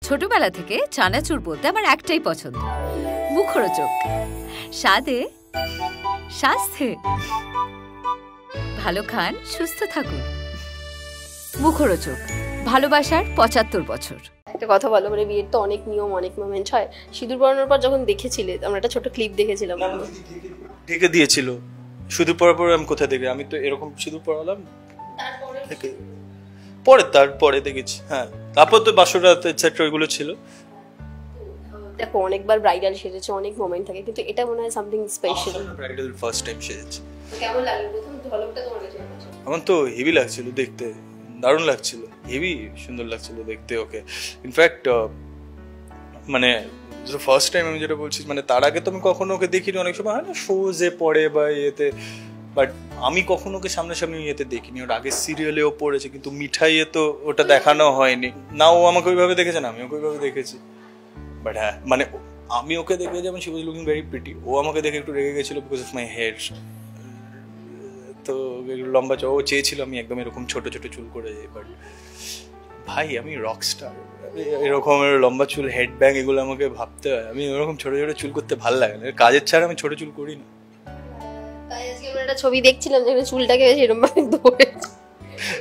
ছোটবেলা থেকে চানাচুর বলতে আমার একটাই পছন্দ, মুখরোচক, স্বাদে স্বাস্থ্যে। ভালো খান, সুস্থ থাকুন। মুখরোচক, ভালোবাসার ৭৫ বছর। একটা কথা বলো, মানে বিয়ের তো অনেক নিয়ম, অনেক মোমেন্ট হয়। সিঁদুর পরানোর পর যখন দেখেছিলে, আমরা একটা ছোট ক্লিপ দেখেছিলাম। ঢেকে দিয়েছিল সিঁদুর পরার পর। আমি কোথায় দেখি? আমি তো এরকম সিঁদুর পরালাম তারপরে দেখেছি। হ্যাঁ, তারপর তো বাসরাত এটসেট্রা ওইগুলো ছিল। দেখো, অনেকবার ব্রাইডাল সেজেছে, অনেক মোমেন্ট থাকে, কিন্তু এটা মনে হয় something special. Bridal first time সেজেছি। কেমন লাগলো প্রথম ঝলকটা তোমার কাছে? আমার তো হেভি লাগছিল দেখতে, দারুণ লাগছিল, হেভি সুন্দর লাগছিল দেখতে ওকে। ইনফ্যাক্ট মানে ফার্স্ট টাইম আমি যেটা বলছি, মানে তার আগে তো আমি কখনো ওকে দেখিনি। অনেক সময় হয় না শোজে পড়ে বা ইয়েতে, বাট আমি কখনো ওকে সামনাসামনি ইয়েতে দেখিনি। ওর আগে সিরিয়ালেও পড়েছে, কিন্তু মিঠাইয়ে তো ওটা দেখানো হয়নি না। ও আমাকে ওইভাবে দেখেছে না, আমি ওকে ওইভাবে দেখেছি। বাট হ্যাঁ, মানে আমি ওকে দেখে যেমন she was looking very pretty, ও আমাকে দেখে একটু রেগে গেছিলো বিকজ অফ মাই হেয়ার। তো লম্বা ও চেয়েছিল আমি একদম এরকম ছোট ছোট চুল করে যাই। বাট ভাই, আমি রকস্টার, এরকম লম্বা চুল, হেড ব্যাং, এগুলো আমাকে ভাবতে হয়। আমি ওরকম ছোট ছোট চুল করতে ভালো লাগে না, কাজের ছাড়া আমি ছোট চুল করি না। তাই আজকে আমরা একটা ছবি দেখছিলাম যেখানে চুলটাকে এরকম ভাবে ধরেছে,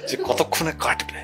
যে কতক্ষণে কাটবে।